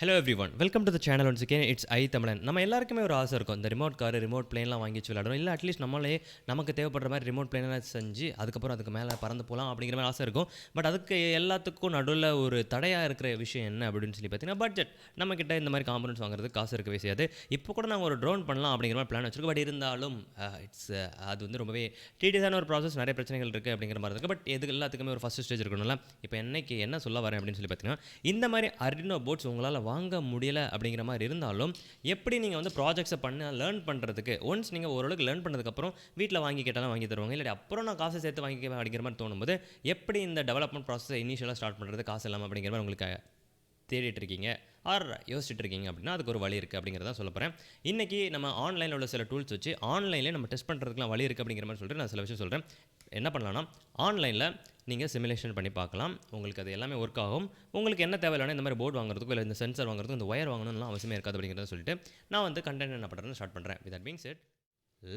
Hello everyone, welcome to the channel. Once again it's I.Tamizhan. நம்ம எல்லாருக்குமே ஒரு ஆசை இருக்கும், இந்த ரிமோட் கார், ரிமோட் பிளேன்லாம் வாங்கி வச்சு விளையாடணும், இல்லை அட்லீஸ்ட் நம்மளே நமக்கு தேவைப்படுற மாதிரி ரிமோட் பிளேன்லாம் செஞ்சு அதுக்கப்புறம் அதுக்கு மேலே பறந்து போகலாம் அப்படிங்கிற மாதிரி ஆசை இருக்கும். பட் அதுக்கு எல்லாத்துக்கும் நடுவில் ஒரு தடையாக இருக்கிற விஷயம் என்ன அப்படின்னு சொல்லி பார்த்தீங்கன்னா பட்ஜெட். நம்மக்கிட்ட இந்த மாதிரி காம்பனன்ட்ஸ் வாங்குறதுக்கு காசு இருக்கவே செய்யாது. இப்போ கூட நாங்கள் ஒரு ட்ரோன் பண்ணலாம் அப்படிங்கிற மாதிரி பிளான் வச்சுருக்கோம். பட் இருந்தாலும் அது வந்து ரொம்பவே டீடியஸான ஒரு ப்ராசஸ், நிறைய பிரச்சனைகள் இருக்குது அப்படிங்கிற மாதிரி இருக்குது. பட் எது எல்லாத்துக்குமே ஒரு ஃபஸ்ட் ஸ்டேஜ் இருக்கணும்ல. இப்போ என்னைக்கு என்ன சொல்ல வரேன் அப்படின்னு சொல்லி பார்த்தீங்கன்னா, இந்த மாதிரி Arduino போர்ட்ஸ் உங்களால் வாங்க முடியலை அப்படிங்கிற மாதிரி இருந்தாலும், எப்படி நீங்கள் வந்து ப்ராஜெக்ட்ஸை பண்ண லேர்ன் பண்ணுறதுக்கு ஒன்ஸ் நீங்கள் ஓரளவுக்கு லேர்ன் பண்ணதுக்கப்புறம் வீட்டில் வாங்கி கேட்டாலும் வாங்கி தருவாங்க, இல்லை அப்புறம் நான் காசை சேர்த்து வாங்கிக்குவேன் அப்படிங்கிற மாதிரி தோணும்போது, எப்படி இந்த டெவலப்மெண்ட் ப்ராசஸை இனிஷியலாக ஸ்டார்ட் பண்ணுறது காசு இல்லாமல் அப்படிங்கிற மாதிரி உங்களுக்கு தேடிட்டு இருக்கீங்க ஆர் யோசிச்சுட்டு இருக்கீங்க அப்படின்னா, அதுக்கு ஒரு வழி இருக்குது அப்படிங்கிறத சொல்ல போகிறேன். இன்றைக்கி நம்ம ஆன்லைனில் உள்ள சில டூல்ஸ் வச்சு ஆன்லைன்லேயே நம்ம டெஸ்ட் பண்ணுறதுக்குலாம் வழி இருக்குது அப்படிங்கிற மாதிரி சொல்லிட்டு நான் சில விஷயம் சொல்கிறேன். என்ன பண்ணலாம்னா, ஆன்லைனில் நீங்கள் சிமுலேஷன் பண்ணி பார்க்கலாம். உங்களுக்கு அது எல்லாமே ஒர்க் ஆகும். உங்களுக்கு என்ன தேவையில்லைனா இந்த மாதிரி போர்டு வாங்குறதுக்கும் இல்லை இந்த சென்சார் வாங்குறதுக்கும் இந்த ஒயர் வாங்கணும்லாம் அவசியமே இருக்காது அப்படிங்கிறத சொல்லிட்டு நான் வந்து கண்டென்ட் என்ன பண்ணுறேன்னு ஸ்டார்ட் பண்ணுறேன். With that being set,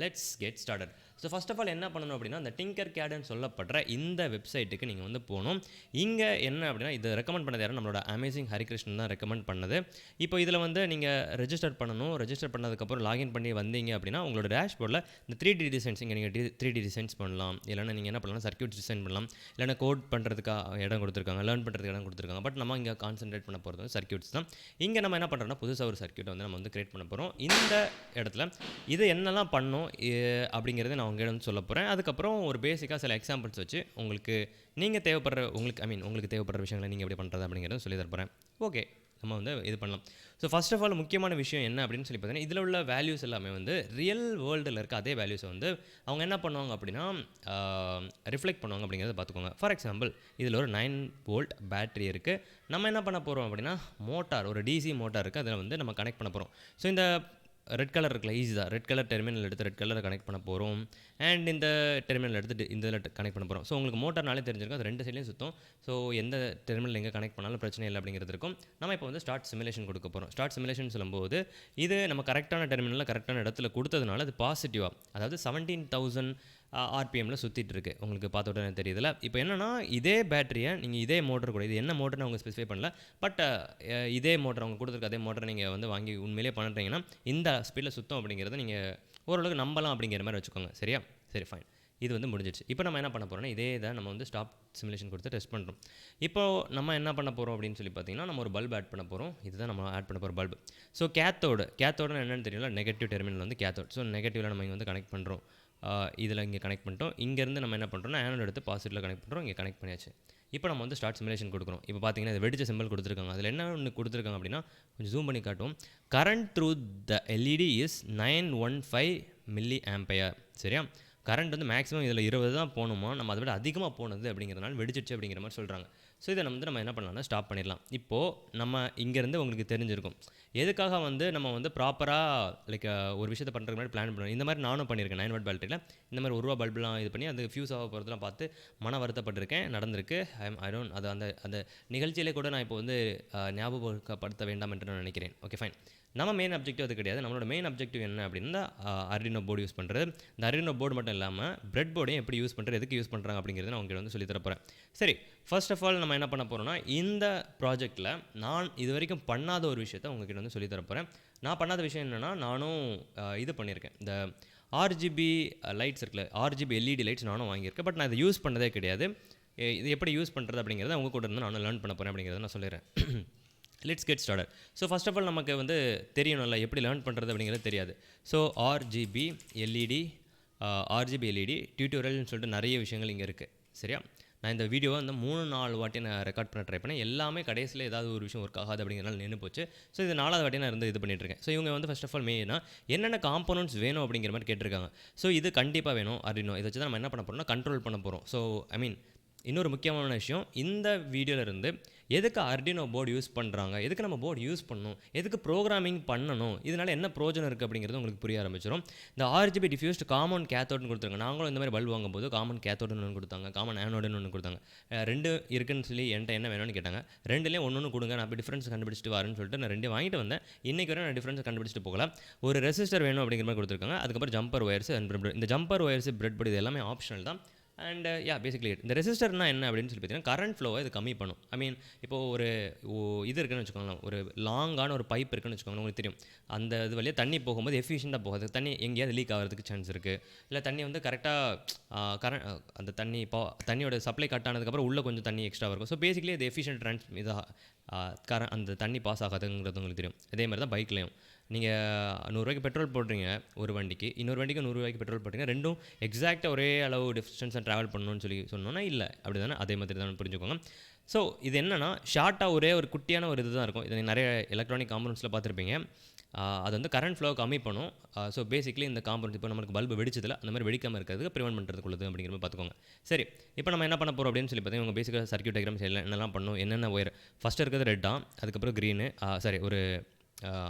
let's get started. So first of all என்ன பண்ணணும் அப்படின்னா, இந்த டிங்கர் கேடுன்னு சொல்லப்படுற இந்த வெப்சைட்டுக்கு நீங்கள் வந்து போகணும். இங்கே என்ன அப்படின்னா, இது ரெக்கமெண்ட் பண்ணது யாரும் நம்மளோட அமேசிங் ஹரிகிருஷ்ணன் தான் ரெக்கமெண்ட் பண்ணது. இப்போ இதில் வந்து நீங்கள் ரெஜிஸ்டர் பண்ணணும். ரெஜிஸ்டர் பண்ணதுக்கப்புறம் லாகின் பண்ணி வந்தீங்க அப்படின்னா, உங்களோட டேஷ்போர்டில் இந்த 3D டிசைன்ஸ் இங்கே நீங்கள் 3D டிசைன்ஸ் பண்ணலாம். இல்லைனா நீங்கள் என்ன பண்ணலாம், சர்க்யூட் டிசைன் பண்ணலாம். இல்லைனா கோட் பண்ணுறதுக்காக இடம் கொடுத்துருக்காங்க, லேர்ன் பண்ணுறதுக்கு இடம் கொடுத்துருக்காங்க. பட் நம்ம இங்கே கான்சென்ட்ரேட் பண்ண போகிறது வந்து சர்க்யூட்ஸ் தான். இங்கே நம்ம என்ன பண்ணுறோம்னா, புதுசாக ஒரு சர்க்யூட்டை வந்து நம்ம வந்து கிரியேட் பண்ண போகிறோம். இந்த இடத்துல இது என்னெல்லாம் பண்ணணும் அப்படிங்கிறத நான் உங்கள்கிட்ட வந்து சொல்ல போகிறேன். அதுக்கப்புறம் ஒரு பேசிக்காக சில எக்ஸாம்பிள்ஸ் வச்சு உங்களுக்கு நீங்கள் தேவைப்படுற உங்களுக்கு தேவைப்படுற விஷயங்களை நீங்கள் எப்படி பண்ணுறது அப்படிங்கிறத சொல்லி தரப்போகிறேன். ஓகே, நம்ம வந்து இது பண்ணலாம். ஸோ ஃபஸ்ட் ஆஃப் ஆல் முக்கியமான விஷயம் என்ன அப்படின்னு சொல்லி பார்த்தீங்கன்னா, இதில் உள்ள வேல்யூஸ் எல்லாமே வந்து ரியல் வேர்ல்டில் இருக்க அதே வேல்யூஸை வந்து அவங்க என்ன பண்ணுவாங்க அப்படின்னா ரிஃப்ளெக்ட் பண்ணுவாங்க அப்படிங்கிறத பார்த்துக்கோங்க. ஃபார் எக்ஸாம்பிள், இதில் ஒரு 9 வோல்ட் பேட்டரி இருக்குது. நம்ம என்ன பண்ண போகிறோம் அப்படின்னா, மோட்டார், ஒரு டிசி மோட்டார் இருக்குது, அதில் வந்து நம்ம கனெக்ட் பண்ண போகிறோம். ஸோ இந்த ரெட் கலர் இருக்குல்ல, ஈஸி தான். ரெட் கலர் டெர்மினல் எடுத்து ரெட் கலரை கனெக்ட் பண்ண போகிறோம். அண்ட் இந்த டெர்மினல் எடுத்து இந்த இதில் கனெக்ட் பண்ண போகிறோம். ஸோ உங்களுக்கு மோட்டார்னாலே தெரிஞ்சிருக்கும், அது ரெண்டு சைட்லேயும் சுற்றும். ஸோ எந்த டெர்மினல் எங்கே கனெக்ட் பண்ணாலும் பிரச்சனை இல்லை அப்படிங்கிறது இருக்கும். நம்ம இப்போ வந்து ஸ்டார்ட் சிமுலேஷன் கொடுக்க போகிறோம். ஸ்டார்ட் சிமுலேஷன் சொல்லும்போது இது நம்ம கரெக்டான டெர்மினலில் கரெக்டான இடத்துல கொடுத்ததுனால அது பாசிட்டிவாக, அதாவது 17,000 ஆர்பிஎம்மில் சுற்றிட்டு இருக்குது. உங்களுக்கு பார்த்த உடனே தெரியுதுல. இப்போ என்னென்னா, இதே பேட்டரியை நீங்கள் இதே மோட்டர் கூட, இது என்ன மோட்டர்னு அவங்க ஸ்பெசிஃபை பண்ணல, பட் இதே மோட்டர் அவங்க கொடுத்துருக்க அதே மோட்டரை நீங்கள் வந்து வாங்கி உண்மையிலே பண்ணுறீங்கன்னா இந்த ஸ்பீடில் சுத்தம் அப்படிங்கிறத நீங்கள் ஓரளவுக்கு நம்பலாம் அப்படிங்கிற மாதிரி வச்சுக்கோங்க. சரியா? சரி, ஃபைன். இது வந்து முடிஞ்சிடுச்சு. இப்போ நம்ம என்ன பண்ண போகிறோம்னா, இதே தான் நம்ம வந்து ஸ்டாப் சிமுலேஷன் கொடுத்து டெஸ்ட் பண்ணுறோம். இப்போது நம்ம என்ன பண்ண போகிறோம் அப்படின்னு சொல்லி பார்த்தீங்கன்னா, நம்ம ஒரு பல்ப் ஆட் பண்ண போகிறோம். இதுதான் நம்ம ஆட் பண்ண போகிற பல்ப். ஸோ கேத்தோடு என்னென்னு தெரியல, நெகட்டிவ் டெர்மினல் வந்து கேத்தோட். ஸோ நெகட்டிவில் நம்ம இங்கே வந்து கனெக்ட் பண்ணுறோம். இதில் இங்கே கனெக்ட் பண்ணிட்டோம். இங்கேருந்து நம்ம என்ன பண்ணுறோம்னா, ஆனோட் எடுத்து பாசிட்டிவில் கனெக்ட் பண்ணுறோம். இங்கே கனெக்ட் பண்ணியாச்சு. இப்போ நம்ம வந்து ஸ்டார்ட் சிமுலேஷன் கொடுக்குறோம். இப்போ பார்த்தீங்கன்னா, இது வெடிச்ச சிம்பிள் கொடுத்துருக்காங்க. அதில் என்ன ஒன்று கொடுத்துருக்காங்க அப்படின்னா, கொஞ்சம் ஜூம் பண்ணி காட்டும். Current through the LED is 915 milli ampere. சரியா? கரண்ட் வந்து மேக்ஸிமம் இதில் 20 தான் போகணுமா, நம்ம அதை விட அதிகமாக போனது அப்படிங்கிறதுனால வெடிச்சிடுச்சு அப்படிங்கிற மாதிரி சொல்கிறாங்க. ஸோ இதை நம்ம என்ன பண்ணலாம்னா ஸ்டாப் பண்ணிடலாம். இப்போது நம்ம இங்கேருந்து உங்களுக்கு தெரிஞ்சிருக்கும் எதுக்காக வந்து நம்ம வந்து ப்ராப்பராக லைக் ஒரு விஷயத்தை பண்ணுறதுக்கு முன்னாடி பிளான் பண்ணுவோம். இந்த மாதிரி நானும் பண்ணியிருக்கேன். 9 வாட் பேட்டரியில் இந்த மாதிரி ஒரு ரூபா பல்புலாம் இது பண்ணி அது ஃபியூஸ் ஆக போகிறதுலாம் பார்த்து மன வருத்தப்பட்டிருக்கேன். நடந்திருக்கு. அது அந்த நிகழ்ச்சியிலே கூட நான் இப்போ வந்து ஞாபகப்படுத்த வேண்டாம் என்று நான் நினைக்கிறேன். Okay, fine. நம்ம மெயின் அப்ஜெக்டிவ் அது கிடையாது. நம்மளோட மெயின் அப்ஜெக்டிவ் என்ன அப்படின்னா, Arduino போர்டு யூஸ் பண்ணுறது. இந்த Arduino போர்டு மட்டும் இல்லாமல் பிரெட் போர்டையும் எப்படி யூஸ் பண்ணுறது, எதுக்கு யூஸ் பண்ணுறாங்க அப்படிங்கிறத நான் உங்களுக்கு வந்து சொல்லி தரப்போகிறேன். சரி, ஃபர்ஸ்ட் ஆஃப் ஆல் நம்ம என்ன பண்ண போகிறோம்னா, இந்த ப்ராஜெக்ட்டில் நான் இது வரைக்கும் பண்ணாத ஒரு விஷயத்தை உங்ககிட்ட வந்து சொல்லி தரப்போகிறேன். நான் பண்ணாத விஷயம் என்னென்னா, நானும் இது பண்ணியிருக்கேன். இந்த ஆர்ஜிபி லைட்ஸ் இருக்குல்ல, ஆர்ஜிபி எல்இடி லைட்ஸ் நானும் வாங்கியிருக்கேன். பட் நான் இதை யூஸ் பண்ணதே கிடையாது. இது எப்படி யூஸ் பண்ணுறது அப்படிங்கிறத உங்கள் கூட இருந்து நானும் லேர்ன் பண்ண போகிறேன் அப்படிங்கிறத நான் சொல்லிடுறேன். Let's get started. So first of all நமக்கு வந்து தெரியணும்ல எப்படி லேர்ன் பண்ணுறது அப்படிங்கிறது தெரியாது. ஸோ ஆர்ஜிபி எல்இடி டியூட்டோரியல்னு சொல்லிட்டு நிறைய விஷயங்கள் இங்கே இருக்குது. சரியா? நான் இந்த வீடியோவை வந்து 3-4 வாட்டி நான் ரெக்கார்ட் பண்ண ட்ரை பண்ணேன். எல்லாமே கடைசியில் ஏதாவது ஒரு விஷயம் ஒர்க் ஆகாது அப்படிங்கிறனால நின்று போச்சு. ஸோ இது 4வது வாட்டி நான் இது பண்ணிட்டுருக்கேன். ஸோ இவங்க வந்து ஃபஸ்ட் ஆஃப் ஆல் என்னென்ன காம்போனன்ட்ஸ் வேணும் அப்படிங்கிற மாதிரி கேட்டிருக்காங்க. ஸோ இது கண்டிப்பாக வேணும் Arduino. இதை வச்சு தான் நம்ம என்ன பண்ண போகிறோம்னா கண்ட்ரோல் பண்ண போகிறோம். ஸோ இன்னொரு முக்கியமான விஷயம், இந்த வீடியோவிலேருந்து எதுக்கு Arduino போர்டு யூஸ் பண்ணுறாங்க, எதுக்கு நம்ம போர்டு யூஸ் பண்ணணும், எதுக்கு ப்ரோக்ராமிங் பண்ணணும், இதனால் என்ன ப்ரோஜனம் இருக்குது அப்படிங்கிறது உங்களுக்கு புரிய ஆரம்பிச்சிடும். இந்த ஆர்ஜிபி டிஃப்யூஸ்ட் காமன் கேத்தோடுன்னு கொடுத்துருங்க. நாங்களும் இந்த மாதிரி பல்ப் வாங்கும்போது காமன் கேத்தோடுன்னு ஒன்று கொடுத்தாங்க, காமன் ஆனோடுன்னு ஒன்று கொடுத்தாங்க. 2 இருக்குன்னு சொல்லி என்கிட்ட என்ன வேணும்னு கேட்டாங்க. 2லேயும் ஒன்று கொடுங்க, நான் இப்போ டிஃப்ரென்ஸ் கண்டுபிடிச்சிட்டு வரேன்னு சொல்லிட்டு நான் 2 வாங்கிட்டு வந்தேன். இன்றைக்கி வரை நான் டிஃப்ரென்ஸ் கண்டுபிடிச்சிட்டு போகலாம். ஒரு ரெசிஸ்டர் வேணும் அப்படிங்கிற மாதிரி கொடுத்துருக்காங்க. அதுக்கப்புறம் ஜம்பர் ஒயர்ஸ் அண்ட் பிரெட். இந்த ஜம்பர் ஒயர்ஸ் பிரெட் இது எல்லாமே ஆப்ஷனல் தான். அண்ட் பேசிக்லி இந்த ரெசிஸ்டர்னா என்ன அப்படின்னு சொல்லி பார்த்தீங்கன்னா கரண்ட் ஃப்ளோவை இது கம்மி பண்ணும். ஐ மீன் இப்போது ஒரு இது இருக்குன்னு வச்சுக்கோங்களேன், ஒரு லாங்கான ஒரு பைப் இருக்குன்னு வச்சுக்கோங்களேன், உங்களுக்கு தெரியும் அந்த இது வழியாக தண்ணி போகும்போது எஃபிஷியண்ட்டாக போகாது, தண்ணி எங்கேயாவது லீக் ஆகிறதுக்கு சான்ஸ் இருக்குது. இல்லை தண்ணி வந்து கரெக்டாக அந்த தண்ணியோட சப்ளை கட் ஆனதுக்கப்புறம் உள்ளே கொஞ்சம் தண்ணி எக்ஸ்ட்ரா இருக்கும். ஸோ பேசிக்கலி அது எஃபிஷியன்ட் அந்த தண்ணி பாஸ் ஆகாதுங்கிறது உங்களுக்கு தெரியும். அதே மாதிரி தான் பைக்லேயும் நீங்கள் 100 பெட்ரோல் போடுறீங்க ஒரு வண்டிக்கு, இன்னொரு வண்டிக்கு 100 பெட்ரோல் போடுறீங்க, ரெண்டும் எக்ஸாக்டாக ஒரே அளவு டிஸ்டன்ஸை ட்ராவல் பண்ணணும்னு சொன்னோன்னா இல்லை, அப்படி தானே, அதே மாதிரி தான் புரிஞ்சுக்கோங்க. ஸோ இது என்னென்னா ஷார்ட்டாக ஒரே ஒரு குட்டியான ஒரு இது தான் இருக்கும். இதை நிறைய எலக்ட்ரானிக் காம்பனன்ட்ஸில் பார்த்துருப்பீங்க. அது வந்து கரண்ட் ஃப்ளோ கம்மி பண்ணும். ஸோ பேசிக்கலி இந்த காம்பனன்ட் இப்போ நமக்கு பல்பு வெடிச்சதில்ல, அந்த மாதிரி வெடிக்காமல் இருக்கிறதுக்கு ப்ரிவென்ட் பண்ணுறதுக்குள்ளது அப்படிங்கிற மாதிரி பார்த்துக்கோங்க. சரி, இப்போ நம்ம என்ன பண்ண போகிறோம் அப்படின்னு சொல்லி பார்த்தீங்கன்னா உங்கள் பேசிக்காக சர்க்யூட் டயக்ராம்ஸ் என்னெல்லாம் பண்ணணும், என்னென்ன ஒயர் ஃபஸ்ட்டு இருக்கிறது ரெட்டா, அதுக்கப்புறம் க்ரீனு, ஒரு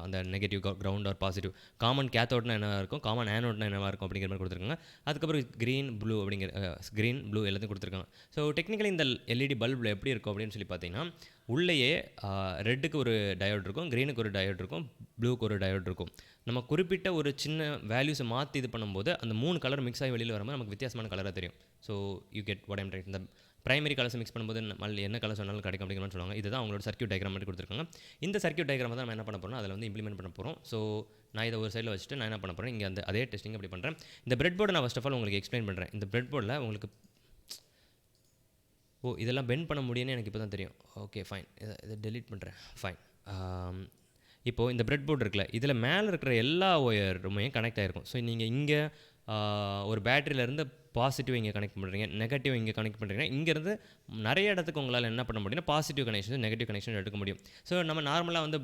அந்த negative ground or positive, common கேத்தோட்னா என்ன இருக்கும், காமன் ஆனோட்னா என்னவாக இருக்கும் அப்படிங்கிற மாதிரி கொடுத்துருக்காங்க. அதுக்கப்புறம் க்ரீன் ப்ளூ எல்லாத்தையும் கொடுத்துருக்காங்க. ஸோ டெக்னிக்கலி இந்த எல்இடி பல்பில் எப்படி இருக்கும் அப்படின்னு சொல்லி பார்த்தீங்கன்னா உள்ளேயே ரெட்டுக்கு ஒரு டயோட் இருக்கும், க்ரீனுக்கு ஒரு டயோட் இருக்கும், ப்ளூக்கு ஒரு டயோட் இருக்கும். நம்ம குறிப்பிட்ட ஒரு சின்ன வேல்யூஸை மாற்றி இது பண்ணும்போது அந்த 3 கலர் மிக்ஸ் ஆகி வெளியில் வரும்போது நமக்கு வித்தியாசமான கலராக தெரியும். So you get what I'm right. இந்த பிரைமரி கலர்ஸ் மிக்ஸ் பண்ணும்போது என்ன கலர் சொன்னாலும் கிடைக்கும் அப்படிங்கிற மாதிரி சொல்லுவாங்க. இதுதான் அவங்களோட சர்க்யூட் டயக்ராம் மாதிரி கொடுத்துருக்காங்க. இந்த சர்க்யூட் டயக்ராம் தான் நம்ம என்ன பண்ண போகிறோம், அதில் வந்து இம்ப்ளிமெண்ட் பண்ண போகிறோம். ஸோ நான் இதை ஒரு சைடில் வச்சுட்டு நான் என்ன பண்ண போகிறேன், இங்கே அதே டெஸ்டிங் அப்படி பண்ணுறேன். இந்த பிரெட் போர்டை நான் ஃபஸ்ட் ஆஃப் ஆல் உங்களுக்கு எக்ஸ்பிளைன் பண்ணுறேன். இந்த பிரெட் போர்டில் உங்களுக்கு இதெல்லாம் பெண்ட் பண்ண முடியும்னு எனக்கு இப்போ தான் தெரியும். ஓகே ஃபைன், இதை டெலீட் பண்ணுறேன். ஃபைன். இப்போது இந்த பிரெட் போர்டு இருக்குல்ல, இதில் மேலே இருக்கிற எல்லா ஒயருமே கனெக்ட் ஆகிருக்கும். ஸோ நீங்கள் இங்கே ஒரு பேட்டரியிலேருந்து பாசிட்டிவ் இங்கே கனெக்ட் பண்ணுறீங்க, நெகட்டிவ் இங்கே கனெக்ட் பண்ணுறீங்க. இங்கேருந்து நிறைய இடத்துக்கு உங்களால் என்ன பண்ண முடியும்னா பாசிட்டிவ் கனெக்ஷன் நெகட்டிவ் கனெக்ஷன் எடுக்க முடியும். ஸோ நம்ம நார்மலாக வந்து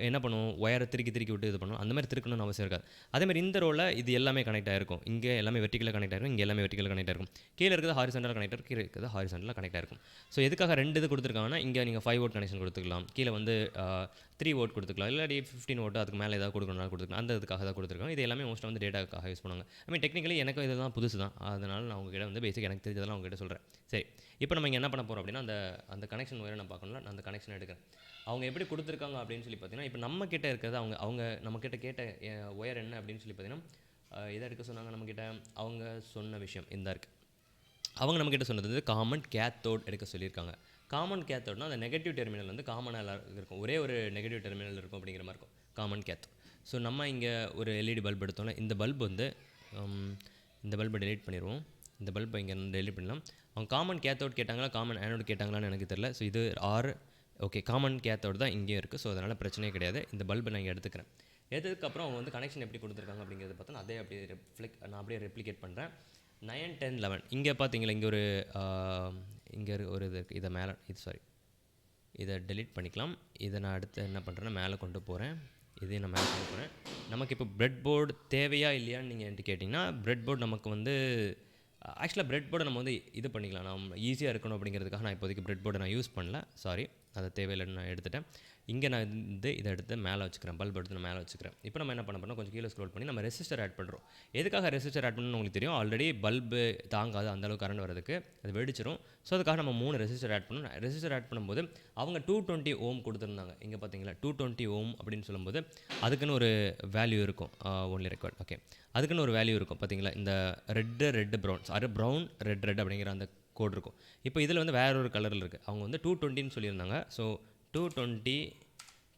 என்ன பண்ணுவோம், ஒயரை திருக்கி விட்டு இது பண்ணுவோம், அந்த மாதிரி திருக்கணும்னு அவசியம் இருக்காது. அதேமாதிரி இந்த ரோவில் இது எல்லாமே கனெக்ட் ஆகிருக்கும். இங்கே எல்லாமே வெர்டிக்கலாக கனெக்ட் ஆகிருக்கும், இங்கே எல்லாமே வெர்டிக்கலாக கனெக்ட் ஆகிருக்கும். கீழே இருக்கிறது ஹாரிசான்டலாக கனெக்ட் ஆகிருக்கும், கீழே இருக்கிறது ஹாரிசான்டலாக கனெக்ட் ஆகிருக்கும். ஸோ எதுக்காக 2 இது கொடுத்துருக்காங்கன்னா, இங்கே நீங்கள் 5 வோல்ட் கனெக்ஷன் கொடுத்துக்கலாம், கீழே வந்து 3 வோல்ட் கொடுத்துக்கலாம், இல்லாட்டி 15 வோல்ட் அதுக்கு மேலே ஏதாவது கொடுக்கணும்னா கொடுத்துக்கலாம். அந்த இதுக்காக தான் கொடுத்துருக்காங்க. இது எல்லாமே மோஸ்ட்டாக வந்து டேட்டாக்காக யூஸ் பண்ணுவாங்க. ஐ மீன் டெக்னிக்கலி எனக்கு இதெல்லாம் புதுசு தான், அதனால் நான் உங்ககிட்ட வந்து பேசிக் எனக்கு தெரிஞ்சதெல்லாம் உங்ககிட்ட சொல்கிறேன். சரி, இப்போ நம்ம இங்கே என்ன பண்ண போகிறோம் அப்படின்னா அந்த கனெக்ஷன் ஒயரை நான் பார்க்கணும்ல, நான் அந்த கனெக்ஷன் எடுக்கிறேன். அவங்க எப்படி கொடுத்துருக்காங்க அப்படின்னு சொல்லி பார்த்தீங்கன்னா, இப்போ நம்ம கிட்ட இருக்கிறது அவங்க நம்மக்கிட்ட கேட்ட ஒயர் என்ன அப்படின்னு சொல்லி பார்த்தீங்கன்னா இதை எடுக்க சொன்னாங்க. நம்மக்கிட்ட அவங்க சொன்ன விஷயம் இந்த இருக்குது. அவங்க நம்மக்கிட்ட சொன்னது வந்து காமன் கேத்தோட் எடுக்க சொல்லியிருக்காங்க. காமன் கேத்தோட்னா அந்த நெகட்டிவ் டெர்மினல் வந்து காமனாக இருக்கும், ஒரே ஒரு நெகட்டிவ் டெர்மினல் இருக்கும் அப்படிங்கிற மாதிரி இருக்கும் காமன் கேத்தோட். ஸோ நம்ம இங்கே ஒரு எல்இடி பல்ப் எடுத்தோம்னா இந்த பல்ப் வந்து இந்த பல்பை டெலீட் பண்ணிடுவோம். இந்த பல்பை இங்கே டெலீட் பண்ணலாம். அவங்க காமன் கேத்தோட் கேட்டாங்களா காமன் ஆனோட் கேட்டாங்களான்னு எனக்கு தெரியல. ஸோ இது ஓகே காமன் கேத்தோட் தான் இங்கேயும் இருக்குது. ஸோ அதனால் பிரச்சனையே கிடையாது. இந்த பல்பை நான் இங்கே எடுத்துக்கிறேன். எடுத்ததுக்கப்புறம் அவங்க வந்து கனெக்ஷன் எப்படி கொடுத்துருக்காங்க அப்படிங்கிறத பார்த்தா அதே அப்படியே நான் அப்படியே ரெப்ளிகேட் பண்ணுறேன். 9, 10, 11 இங்கே பார்த்தீங்களா, இங்கே ஒரு இது இருக்குது. இதை மேலே இதை டெலீட் பண்ணிக்கலாம். இதை நான் அடுத்து என்ன பண்ணுறேன்னா மேலே கொண்டு போகிறேன். இதையும் நான் மேலே கொண்டு போகிறேன். நமக்கு இப்போ பிரெட் போர்டு தேவையா இல்லையான்னு நீங்கள் என்கிட்ட கேட்டிங்கன்னா, பிரெட் போர்டு நமக்கு வந்து ஆக்சுவலாக பிரெட் போர்டை நம்ம வந்து இது பண்ணிக்கலாம், நம்ம ஈஸியாக இருக்கணும் அப்படிங்கிறதுக்காக நான் இப்போதைக்கு பிரெட் போர்டை நான் யூஸ் பண்ணல, சாரி, அதை தேவையில்லைன்னு நான் எடுத்துட்டேன். இங்கே நான் இதை எடுத்து மேலே வச்சுக்கிறேன், பல்ப் எடுத்து நான் மேலே வச்சுக்கிறேன். இப்போ நம்ம என்ன பண்ண போகிறோம், கொஞ்சம் கீழே ஸ்க்ரோல் பண்ணி நம்ம ரெசிஸ்டர் ஆட் பண்ணுறோம். எதுக்காக ரெசிஸ்டர் ஆட் பண்ணணும்னு உங்களுக்கு தெரியும். ஆல்ரெடி பல்பு தாங்காது அந்தளவுக்கு கரண்ட் வரதுக்கு, அது வெடிச்சிரும். ஸோ அதுக்காக நம்ம 3 ரெசிஸ்டர் ஆட் பண்ணணும். ரெசிஸ்டர் ஆட் பண்ணும்போது அவங்க 220 ஓம் கொடுத்துருந்தாங்க. இங்கே பார்த்தீங்களா 220 ஓம் அப்படின்னு சொல்லும்போது அதுக்குன்னு ஒரு வேல்யூ இருக்கும். ஒன்லி ரெக்கார்ட் ஓகே, அதுக்குன்னு ஒரு வேல்யூ இருக்கும் பார்த்தீங்களா. இந்த ரெட்டு ப்ரௌன் ரெட் அப்படிங்கிற அந்த கோட் இருக்கும். இப்போ இதில் வந்து வேற ஒரு கலரில் இருக்குது. அவங்க வந்து 220ன்னு சொல்லியிருந்தாங்க. ஸோ 220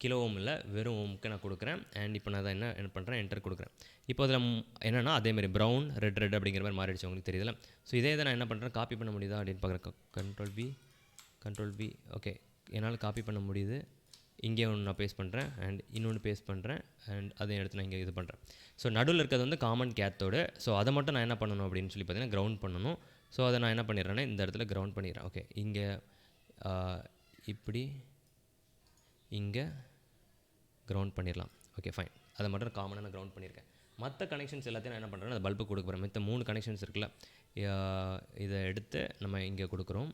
கிலோ ஓம் இல்லை, வெறும் ஓமுக்கு நான் கொடுக்குறேன். அண்ட் இப்போ நான் அதை என்ன பண்ணுறேன், என்டர் கொடுக்குறேன். இப்போ அதில் என்னென்னா அதேமாதிரி ப்ரௌன் ரெட் அப்படிங்கிற மாதிரி மாறிடுச்சு, உங்களுக்கு தெரியுதுல. ஸோ இதே நான் என்ன பண்ணுறேன், காப்பி பண்ண முடியுதா அப்படின்னு பார்க்குறேன். கண்ட்ரோல் வி ஓகே, என்னால் காப்பி பண்ண முடியுது. இங்கே ஒன்று நான் பேஸ்ட் பண்ணுறேன் அண்ட் இன்னொன்று பேஸ்ட் பண்ணுறேன் அண்ட் அதையும் எடுத்து நான் இங்கே இது பண்ணுறேன். ஸோ நடுவில் இருக்கிறது வந்து காமன் கேத்தோடு. ஸோ அதை மட்டும் நான் என்ன பண்ணணும் அப்படின்னு சொல்லி பார்த்தீங்கன்னா கிரவுண்ட் பண்ணணும். ஸோ அதை நான் என்ன பண்ணிடுறேன்னா இந்த இடத்துல கிரவுண்ட் பண்ணிடுறேன். ஓகே, இங்கே இப்படி இங்கே கிரவுண்ட் பண்ணிடலாம். ஓகே ஃபைன், அதை மட்டும் காமனாக நான் கிரவுண்ட் பண்ணியிருக்கேன். மற்ற கனெக்ஷன்ஸ் எல்லாத்தையும் நான் என்ன பண்ணுறேன்னா அந்த பல்பு கொடுக்க போகிறேன். மற்ற 3 கனெக்ஷன்ஸ் இருக்குல்ல, இதை எடுத்து நம்ம இங்கே கொடுக்குறோம்.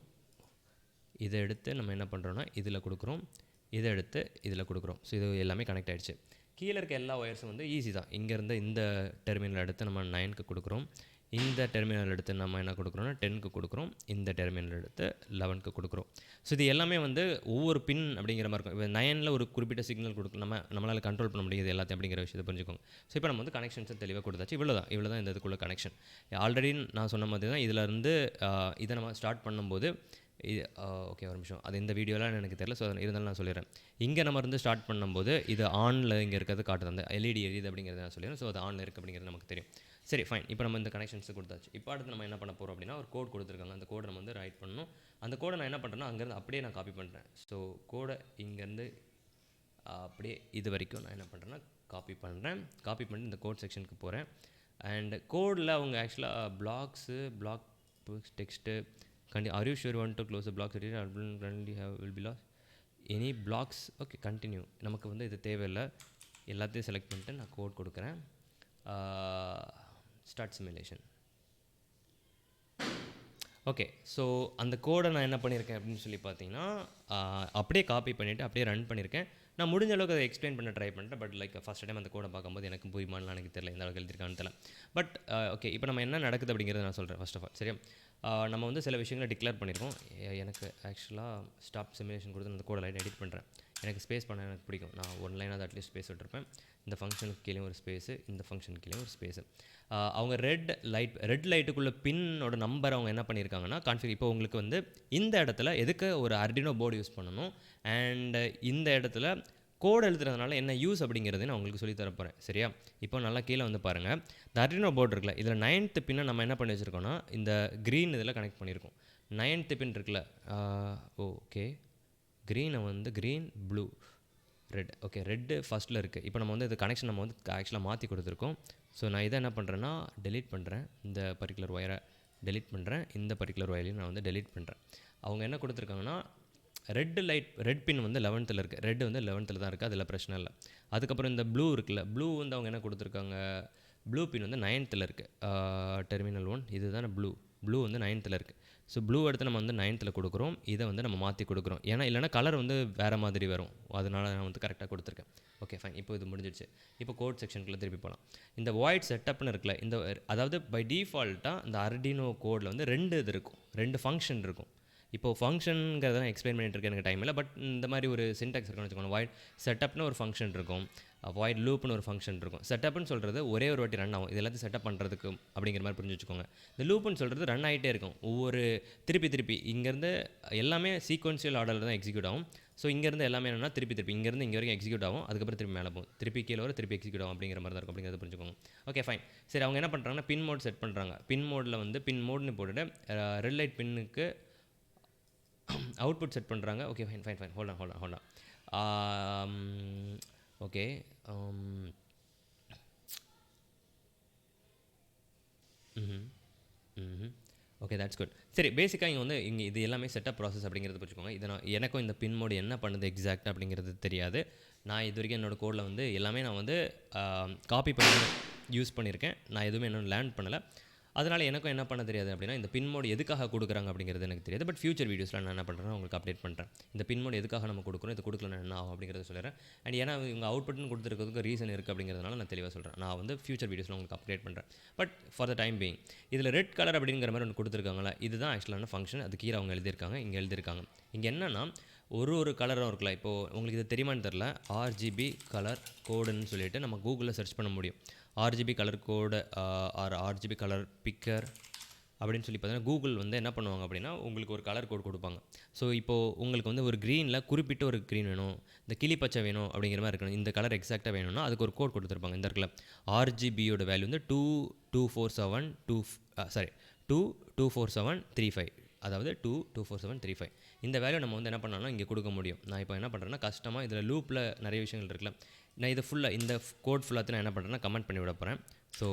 இதை எடுத்து நம்ம என்ன பண்ணுறோன்னா இதில் கொடுக்குறோம். இதை எடுத்து இதில் கொடுக்குறோம். ஸோ இது எல்லாமே கனெக்ட் ஆகிடுச்சு. கீழே இருக்க எல்லா ஒயர்ஸும் வந்து ஈஸி தான். இங்கேருந்து இந்த டெர்மினல் எடுத்து நம்ம 9க்கு கொடுக்குறோம். இந்த டெர்மினல் எடுத்து நம்ம என்ன கொடுக்குறோம்னா 10க்கு கொடுக்குறோம், இந்த டெர்மினல் எடுத்து 11க்கு கொடுக்குறோம். ஸோ இது எல்லாமே வந்து ஒவ்வொரு பின் அப்படிங்கிற மாதிரி இருக்கும். இப்போ 9ல் ஒரு குறிப்பிட்ட சிக்னல் நம்மளால் கண்ட்ரோல் பண்ண முடியுது எல்லாத்தையும் அப்படிங்கிற விஷயத்தை புரிஞ்சுக்கோங்க. ஸோ இப்போ நம்ம வந்து கனெக்ஷன்ஸை தெளிவாக கொடுத்தாச்சு. இவ்வளோ தான் இந்த இதுக்குள்ள கனெக்ஷன். ஆல்ரெடி நான் சொன்ன மாதிரி தான் இதிலேருந்து இதை நம்ம ஸ்டார்ட் பண்ணும்போது இது ஓகே ஒரு நிமிஷம், அது இந்த வீடியோலாம் எனக்கு தெரியல. ஸோ இருந்தாலும் நான் சொல்லிடுறேன். இங்கே நம்ம இருந்து ஸ்டார்ட் பண்ணும்போது இது ஆனில் இங்கே இருக்கிறது காட்டுது, அந்த எல்இடி எரியுது அப்படிங்கிறத நான் சொல்லிடுறேன். ஸோ அது ஆனில் இருக்குது அப்படிங்கிறது நமக்கு தெரியும். சரி ஃபைன். இப்போ நம்ம இந்த கனெக்ஷன்ஸ் கொடுத்தாச்சு. இப்போ அடுத்து நம்ம என்ன பண்ண போகிறோம் அப்படின்னா ஒரு கோட் கொடுத்துருக்காங்க. அந்த கோடை நம்ம வந்து ரைட் பண்ணணும். அந்த கோடை நான் என்ன பண்ணுறேன்னா அங்கேருந்து அப்படியே நான் காப்பி பண்ணுறேன். ஸோ கோடை இங்கேருந்து அப்படியே இது வரைக்கும் நான் என்ன பண்ணுறேன்னா காப்பி பண்ணுறேன். காப்பி பண்ணி இந்த கோட் செக்ஷனுக்கு போகிறேன். அண்ட் கோடில் அவங்க ஆக்சுவலாக black text are you sure you want to close the blocks currently will be lost any blocks? Okay, continue. நமக்கு வந்து இது தேவையில்லை. எல்லாத்தையும் செலக்ட் பண்ணிட்டு நான் கோட் கொடுக்குறேன். Start simulation. ஓகே, ஸோ அந்த கோடை நான் என்ன பண்ணியிருக்கேன் அப்படின்னு சொல்லி பார்த்தீங்கன்னா அப்படியே காப்பி பண்ணிவிட்டு அப்படியே ரன் பண்ணியிருக்கேன். நான் முடிஞ்ச அளவுக்கு அதை எக்ஸ்பிளைன் பண்ண ட்ரை பண்ணிட்டேன். பட் லைக் ஃபஸ்ட் டைம் அந்த கோடை பார்க்கும்போது எனக்கு புரியுமான்னு எனக்கு தெரியல, எந்த அளவுக்கு எழுதியிருக்கான்னு தெரியல. பட் ஓகே, இப்போ நம்ம என்ன நடக்குது அப்படிங்கிறத நான் சொல்கிறேன். ஃபர்ஸ்ட் ஆஃப் ஆல் சரியா, நம்ம வந்து சில விஷயங்களை டிக்ளேர் பண்ணியிருக்கோம். எனக்கு ஆக்சுவலாக ஸ்டாப் சிமுலேஷன் கொடுத்து அந்த கோடை லைட் எடிட் பண்ணுறேன். எனக்கு ஸ்பேஸ் பண்ண எனக்கு பிடிக்கும். நான் ஒன் லைனாக அட்லீஸ்ட் ஸ்பேஸ் விட்டுருப்பேன். இந்த ஃபங்க்ஷனுக்கு கீழே ஒரு ஸ்பேஸு, இந்த ஃபங்க்ஷனுக்கு கீழே ஒரு ஸ்பேஸு. அவங்க ரெட் லைட்டுக்குள்ளே பின்னோட நம்பர் அவங்க என்ன பண்ணியிருக்காங்கன்னா இப்போ உங்களுக்கு வந்து இந்த இடத்துல எதுக்கு ஒரு Arduino போர்டு யூஸ் பண்ணணும் அண்ட் இந்த இடத்துல கோடு எழுதுறதுனால என்ன யூஸ் அப்படிங்கிறது நான் உங்களுக்கு சொல்லி தரப்போகிறேன். சரியா, இப்போ நல்லா கீழே வந்து பாருங்கள். இந்த Arduino போர்டு இருக்குல்ல, இதில் 9th பின்னை நம்ம என்ன பண்ணி வச்சுருக்கோம்னா இந்த க்ரீன் இதில் கனெக்ட் பண்ணியிருக்கோம். 9th பின் இருக்குல்ல, ஓகே க்ரீனை வந்து green blue red. Okay, red ஃபஸ்ட்டில் இருக்குது. இப்போ நம்ம வந்து இது கனெக்ஷன் நம்ம வந்து ஆக்சுவலாக மாற்றி கொடுத்துருக்கோம். ஸோ நான் இதை என்ன பண்ணுறேன்னா டெலீட் பண்ணுறேன். இந்த பர்டிகுலர் ஒயரை டெலீட் பண்ணுறேன். இந்த பர்டிகுலர் ஒயரையும் நான் வந்து டெலீட் பண்ணுறேன். அவங்க என்ன கொடுத்துருக்காங்கன்னா ரெட் பின் வந்து 11th இருக்குது. ரெட் வந்து 11th தான் இருக்குது, அதில் பிரச்சனை இல்லை. அதுக்கப்புறம் இந்த ப்ளூ இருக்குல்ல, ப்ளூ வந்து அவங்க என்ன கொடுத்துருக்காங்க, ப்ளூ பின் வந்து 9th இருக்குது. டெர்மினல் 1 இது தானே ப்ளூ வந்து 9th இருக்குது. ஸோ ப்ளூ எடுத்து நம்ம வந்து 9th கொடுக்குறோம். இதை வந்து நம்ம மாற்றி கொடுக்குறோம். ஏன்னா இல்லைனா கலர் வந்து வேறு மாதிரி வரும். அதனால் நான் வந்து கரெக்டாக கொடுத்துருக்கேன். Okay fine. இப்போ இது முடிஞ்சிடுச்சு. இப்போ கோட் செக்ஷனுக்குள்ளே திருப்பி போகலாம். இந்த வாய்ட் செட்டப்னு இருக்குல்ல, அதாவது பை டிஃபால்ட்டாக இந்த Arduino கோடில் வந்து 2 இது இருக்கும், 2 ஃபங்க்ஷன் இருக்கும். இப்போது ஃபங்க்ஷனுங்கிறதெல்லாம் எக்ஸ்பிளைன் பண்ணிட்டு இருக்க எனக்கு டைம் இல்லை. பட் இந்த மாதிரி ஒரு சின்டாக்ஸ் இருக்குன்னு வச்சுக்கோங்க. வாய்ட் செட்டப்னு ஒரு ஃபங்க்ஷன் இருக்கும், வாய்ட் லூப்னு ஒரு ஃபங்க்ஷன் இருக்கும். செட்டப்னு சொல்கிறது ஒரே ஒரு வாட்டி ரன் ஆகும். இது எல்லாத்தையும் செட்டப் பண்ணுறதுக்கு அப்படிங்கிற மாதிரி புரிஞ்சு வச்சுக்கோங்க. இந்த லூப்னு சொல்கிறது ரன் ஆகிட்டே இருக்கும். ஒவ்வொரு திருப்பி இங்கேருந்து எல்லாமே சீக்வன்ஷியல் ஆர்டரில் தான் எக்ஸிக்யூட் ஆகும். ஸோ இங்கேருந்து எல்லாமே என்னென்னா திருப்பி இங்கேருந்து இங்கே வரைக்கும் எக்ஸிக்யூட் ஆகும். அதுக்கப்புறம் திருப்பி மேலே போகும், திருப்பி கீழே வரும், திருப்பி எக்ஸிக்யூட் ஆகும் அப்படிங்கிற மாதிரி தான் இருக்கும். அப்படிங்கிறத புரிஞ்சுக்கோங்க. Okay fine. சரி, அவங்க என்ன பண்ணுறாங்கன்னா பின் மோட் செட் பண்ணுறாங்க. பின் மோடில் வந்து பின் மோட்னு போட்டுட்டு ரெட் லைட் பின்னுக்கு அவுட்புட் செட் பண்ணுறாங்க. Okay fine. Hold on. Okay okay that's good. சரி, பேசிக்காக இங்கே இது எல்லாமே செட்டப் ப்ராசஸ் அப்படிங்கிறது புரிஞ்சுக்கோங்க. இதை எனக்கும் இந்த பின் மோடு என்ன பண்ணுது எக்ஸாக்டாக அப்படிங்கிறது தெரியாது. நான் இது வரைக்கும் என்னோடய கோடில் வந்து எல்லாமே நான் வந்து காப்பி பண்ணி யூஸ் பண்ணியிருக்கேன். நான் எதுவுமே இன்னும் லேர்ன் பண்ணலை. அதனால் எனக்கும் என்ன பண்ண தெரியாது அப்படின்னா இந்த பின் மோடு எதுக்காக கொடுக்குறாங்க அப்படிங்கிறது எனக்கு தெரியாது. பட் ஃபியூச்சர் வீடியோஸில் நான் என்ன பண்ணுறேன்னா உங்களுக்கு அப்டேட் பண்ணுறேன். இந்த பின் மோடு எதுக்காக நம்ம கொடுக்குறோம், இது கொடுக்கலன்னா என்ன ஆகும் அப்படிங்கிறத சொல்கிறேன். அண்ட் ஏன்னா இவங்க அவுட்புட்னு கொடுத்துருக்கிறதுக்கு ரீசன் இருக்குது அப்படிங்கிறதுனால நான் தெளிவாக சொல்கிறேன். நான் வந்து ஃபியூச்சர் வீடியோஸில் உங்களுக்கு அப்டேட் பண்ணுறேன். But for the time being இதில் ரெட் கலர் அப்படிங்கிற மாதிரி ஒன்று கொடுத்துருக்காங்களா, இதுதான் ஆக்சுவலான ஃபங்க்ஷன். அது கீழே அவங்க எழுதியிருக்காங்க, இங்கே எழுதியிருக்காங்க. இங்கே என்னென்னா ஒரு கலரும் இருக்குல்ல. இப்போது உங்களுக்கு இது தெரியுமான்னு தெரில, RGB கலர் கோடுன்னு சொல்லிட்டு நம்ம கூகுளில் சர்ச் பண்ண முடியும். RGB கலர் கோடு RGB கலர் பிக்கர் அப்படின்னு சொல்லி பார்த்தீங்கன்னா கூகுள் வந்து என்ன பண்ணுவாங்க அப்படின்னா உங்களுக்கு ஒரு கலர் கோட் கொடுப்பாங்க. ஸோ இப்போது உங்களுக்கு வந்து ஒரு க்ரீனில் குறிப்பிட்ட ஒரு க்ரீன் வேணும், இந்த கிளி பச்சை வேணும் அப்படிங்கிற மாதிரி இருக்கணும், இந்த கலர் எக்ஸாக்டாக வேணும்னா அதுக்கு ஒரு கோட் கொடுத்துருப்பாங்க. இந்த இடத்துல RGBயோட வேல்யூ வந்து 2247335, அதாவது 2247335. இந்த வேல்யூ நம்ம வந்து என்ன பண்ணாலும் இங்கே கொடுக்க முடியும். நான் இப்போ என்ன பண்ணுறேன்னா கஷ்டமாக இதில் லூப்பில் நிறைய விஷயங்கள் இருக்குல்ல, நான் இது ஃபுல்லாக இந்த கோட் ஃபுல்லாக நான் என்ன பண்ணுறேன்னா கமெண்ட் பண்ணி விட போகிறேன். ஸோ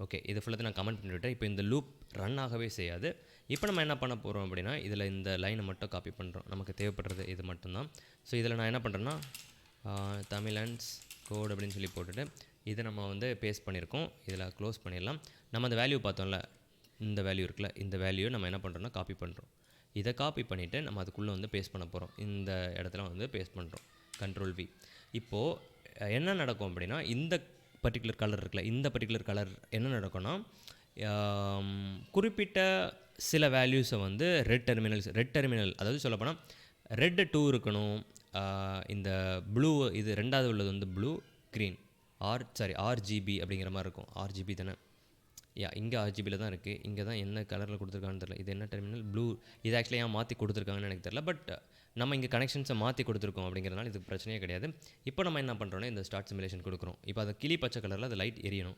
ஓகே, இது ஃபுல்லாக நான் கமெண்ட் பண்ணிவிட்டேன். இப்போ இந்த லூப் ரன் ஆகவே செய்யாது. இப்போ நம்ம என்ன பண்ண போகிறோம் அப்படின்னா இதில் இந்த லைனை மட்டும் காப்பி பண்ணுறோம். நமக்கு தேவைப்படுறது இது மட்டும்தான். ஸோ இதில் நான் என்ன பண்ணுறேன்னா தமிழன்ஸ் கோட் அப்படின்னு சொல்லி போட்டுட்டு இதை நம்ம வந்து பேஸ்ட் பண்ணியிருக்கோம். இதில் க்ளோஸ் பண்ணிடலாம். நம்ம அந்த வேல்யூ பார்த்தோம்ல, இந்த வேல்யூ இருக்குல்ல, இந்த வேல்யூ நம்ம என்ன பண்ணுறோன்னா காப்பி பண்ணுறோம். இதை காப்பி பண்ணிவிட்டு நம்ம அதுக்குள்ளே வந்து பேஸ்ட் பண்ண போகிறோம். இந்த இடத்துல வந்து பேஸ்ட் பண்ணுறோம். Ctrl+V. இப்போது என்ன நடக்கும் அப்படின்னா இந்த பர்டிகுலர் கலர் இருக்குல்ல, இந்த பர்டிகுலர் கலர் என்ன நடக்கும்னா குறிப்பிட்ட சில வேல்யூஸை வந்து ரெட் டெர்மினல் அதாவது சொல்லப்போனால் ரெட் 2 இருக்கணும். இந்த ப்ளூ இது ரெண்டாவது உள்ளது வந்து ப்ளூ க்ரீன் ஆர்ஜிபி அப்படிங்கிற மாதிரி இருக்கும். ஆர்ஜிபி தானே, இங்கே ஆர்ஜிபியில் தான் இருக்குது. இங்கே தான் என்ன கலரில் கொடுத்துருக்கான்னு தெரியல. இது என்ன டெர்மினல் ப்ளூ. இது ஆக்சுவலி ஏன் மாற்றி கொடுத்துருக்காங்கன்னு எனக்கு தெரியல. பட் நம்ம இங்கே கனெக்ஷன்ஸை மாற்றி கொடுத்துருக்கோம் அப்படிங்கிறதுனால இதுக்கு பிரச்சனையே கிடையாது. இப்போ நம்ம என்ன பண்ணுறோன்னா இந்த ஸ்டார்ட் சிமுலேஷன் கொடுக்குறோம். இப்போ அது கிளி பச்சை கலரில் அது லைட் எரியணும்.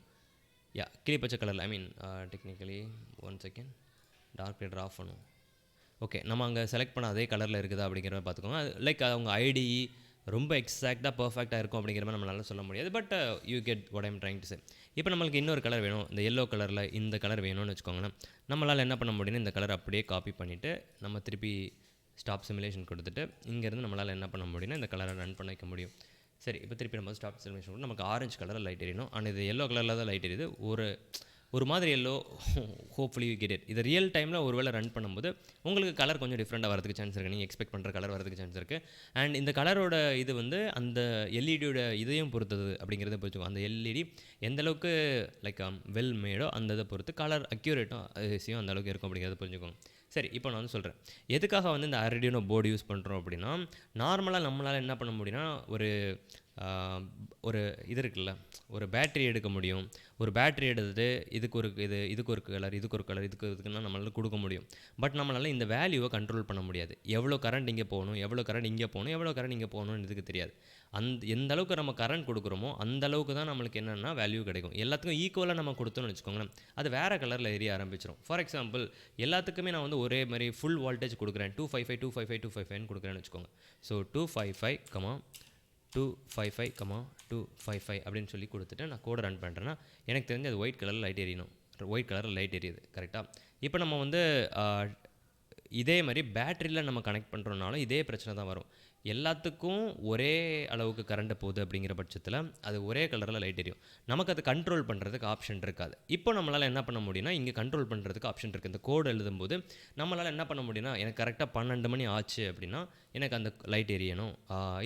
கிளி பச்சை கலரில் டெக்னிக்கலி 1 செகண்ட் டார்க் ரேடர் ஆஃப் பண்ணும். ஓகே, நம்ம அங்கே செலக்ட் பண்ண அதே கலரில் இருக்குதா அப்படிங்கிறத பார்த்துக்கோங்க. லைக் அவங்க ஐடி ரொம்ப எக்ஸாக்டாக பர்ஃபெக்டாக இருக்கும் அப்படிங்கிற மாதிரி நம்மளால சொல்ல முடியாது. But you get what I'm trying to சே. இப்போ நம்மளுக்கு இன்னொரு கலர் வேணும், இந்த எல்லோ கலரில் இந்த கலர் வேணும்னு வச்சுக்கோங்களேன். நம்மளால் என்ன பண்ண முடியும்னா இந்த கலர் அப்படியே காப்பி பண்ணிவிட்டு நம்ம திருப்பி ஸ்டாப் சிமுலேஷன் கொடுத்துட்டு இங்கேருந்து நம்மளால் என்ன பண்ண முடியும்னா இந்த கலரை ரன் பண்ண வைக்க முடியும். சரி, இப்போ திருப்பி நம்ம ஸ்டாப் சிமுலேஷன் கொடுத்து நமக்கு ஆரஞ்சு கலரில் லைட் எரியணும். ஆனால் இது எல்லோ கலரில் தான் லைட் எரியுது. ஒரு மாதிரி yellow. Hopefully you get it. இது ரியல் டைமில் ஒரு வேளை ரன் பண்ணும்போது உங்களுக்கு கலர் கொஞ்சம் டிஃப்ரெண்ட்டாக வரதுக்கு சான்ஸ் இருக்குது. நீங்கள் எக்ஸ்பெக்ட் பண்ணுற கலர் வரதுக்கு சான்ஸ் இருக்குது. அண்ட் இந்த கலரோட இது வந்து அந்த எல்இடியோட இதையும் பொறுத்தது அப்படிங்கிறத பொறுத்துக்கும். அந்த எல்இடி எந்தளவுக்கு லைக் வெல் மேடோ அந்த இதை பொறுத்து கலர் அக்யூரேட்டும் அதிசயம் அந்த அளவுக்கு இருக்கும் அப்படிங்கிறத புரிஞ்சுக்கோங்க. சரி, இப்போ நான் வந்து சொல்கிறேன் எதுக்காக வந்து இந்த Arduino போர்டு யூஸ் பண்ணுறோம் அப்படின்னா, நார்மலாக நம்மளால் என்ன பண்ண முடியும்னா ஒரு இது இருக்குல்ல, ஒரு பேட்ரி எடுக்க முடியும். ஒரு பேட்ரி எடுத்துட்டு இதுக்கு ஒரு கலர் இதுக்குன்னா நம்மளால் கொடுக்க முடியும். பட் நம்மளால் இந்த வேல்யூவை கண்ட்ரோல் பண்ண முடியாது. எவ்வளோ கரண்ட் இங்கே போகணும், எவ்வளோ கரண்ட் இங்கே போகணும், எவ்வளோ கரண்ட் இங்கே போகணும்னு இதுக்கு தெரியாது. எந்த அளவுக்கு நம்ம கரண்ட் கொடுக்குறோமோ அந்த அளவுக்கு தான் நம்மளுக்கு என்னென்னா வேல்யூ கிடைக்கும். எல்லாத்துக்கும் ஈக்குவலாக நம்ம கொடுத்தோன்னு வச்சுக்கோங்களேன், அது வேறு கலரில் எரிய ஆரம்பிச்சிடும். ஃபார் எக்ஸாம்பிள் எல்லாத்துக்குமே நான் வந்து ஒரே மாதிரி ஃபுல் வோல்டேஜ் கொடுக்குறேன். 255 கொடுக்குறேன்னு வச்சுக்கோங்க. ஸோ 255 அப்படின்னு சொல்லி கொடுத்துட்டு நான் கோடை ரன் பண்ணுறேன்னா எனக்கு தெரிஞ்சு அது ஒயிட் கலரில் லைட் எரியணும். ஒயிட் கலரில் லைட் எரியுது கரெக்டாக. இப்போ நம்ம வந்து இதே மாதிரி பேட்டரியில் நம்ம கனெக்ட் பண்ணுறோனாலும் இதே பிரச்சனை தான் வரும். எல்லாத்துக்கும் ஒரே அளவுக்கு கரண்ட் போகுது அப்படிங்கிற பட்சத்தில் அது ஒரே கலரில் லைட் எரியும். நமக்கு அது கண்ட்ரோல் பண்ணுறதுக்கு ஆப்ஷன் இருக்காது. இப்போ நம்மளால் என்ன பண்ண முடியும்னா இங்கே கண்ட்ரோல் பண்ணுறதுக்கு ஆப்ஷன் இருக்குது. இந்த கோடு எழுதும்போது நம்மளால் என்ன பண்ண முடியும்னா எனக்கு கரெக்டாக 12 மணி ஆச்சு அப்படின்னா எனக்கு அந்த லைட் எரியணும்,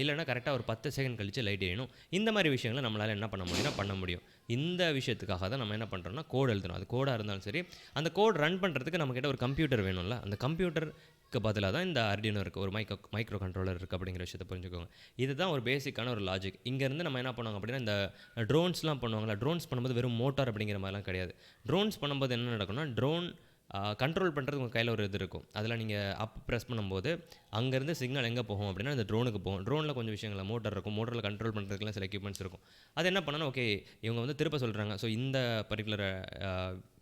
இல்லைனா கரெக்டாக ஒரு 10 செகண்ட் கழித்து லைட் எரியணும். இந்த மாதிரி விஷயங்களை நம்மளால் என்ன பண்ண முடியும்னா பண்ண முடியும். இந்த விஷயத்துக்காக தான் நம்ம என்ன பண்ணுறோம்னா கோடு எழுதணும். அது கோடாக இருந்தாலும் சரி, அந்த கோட் ரன் பண்ணுறதுக்கு நம்மக்கிட்ட ஒரு கம்ப்யூட்டர் வேணும்ல. அந்த கம்ப்யூட்டருக்கு பதிலாக தான் இந்த Arduino இருக்குது, ஒரு மைக்ரோ கண்ட்ரோலர் இருக்குது அப்படிங்கிற விஷயத்தை புரிஞ்சுக்கோங்க. இதுதான் ஒரு பேசிக்கான ஒரு லாஜிக். இங்கேருந்து நம்ம என்ன பண்ணுவாங்க அப்படின்னா இந்த ட்ரோன்ஸ்லாம் பண்ணுவாங்களா, ட்ரோன்ஸ் பண்ணும்போது வெறும் மோட்டார் அப்படிங்கிற மாதிரிலாம் கிடையாது. ட்ரோன்ஸ் பண்ணும்போது என்ன நடக்கும்னா ட்ரோன் கண்ட்ரோல் பண்ணுறது உங்கள் கையில் ஒரு இது இருக்கும். அதில் நீங்கள் ப்ரெஸ் பண்ணும்போது அங்கேருந்து சிக்னல் எங்கே போகும் அப்படின்னா இந்த ட்ரோனுக்கு போகும். ட்ரோனில் கொஞ்சம் விஷயங்கள் மோட்டர் இருக்கும். மோட்டரில் கண்ட்ரோல் பண்ணுறதுக்குலாம் சில எக்யூப்மெண்ட்ஸ் இருக்கும். அது என்ன பண்ணணும், ஓகே இவங்க வந்து திருப்ப சொல்கிறாங்க. ஸோ இந்த பர்டிகுலர்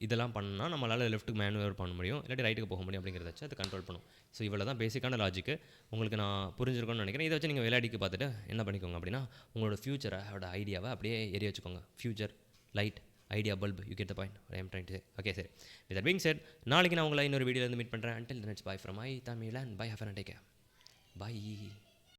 இதெல்லாம் பண்ணால் நம்மளால் லெஃப்ட்டுக்கு மேனுவர் பண்ண முடியும், இல்லாட்டி ரைட்டுக்கு போக முடியும் அப்படிங்கிறத வச்சு அது கண்ட்ரோல் பண்ணும். ஸோ இவ்வளோ தான் பேசிக்கான லாஜிக்கு. உங்களுக்கு நான் புரிஞ்சிருக்கோன்னு நினைக்கிறேன். இதை வச்சு நீங்கள் விளையாடிக்கு பார்த்துட்டு என்ன பண்ணிக்கோங்க அப்படின்னா உங்களோட ஃப்யூச்சரோட ஐடியாவை அப்படியே எரிய வச்சுக்கோங்க. Future light idea bulb, you get the point I am trying to say. Okay சரி, வித் தட் பீயிங் செட் நாளைக்கு நான் உங்களை இன்னொரு வீடியோவில் மீட் பண்ணுறேன். Until then it's bye from I.Tamizhan. Bye, have a nice day. Bye.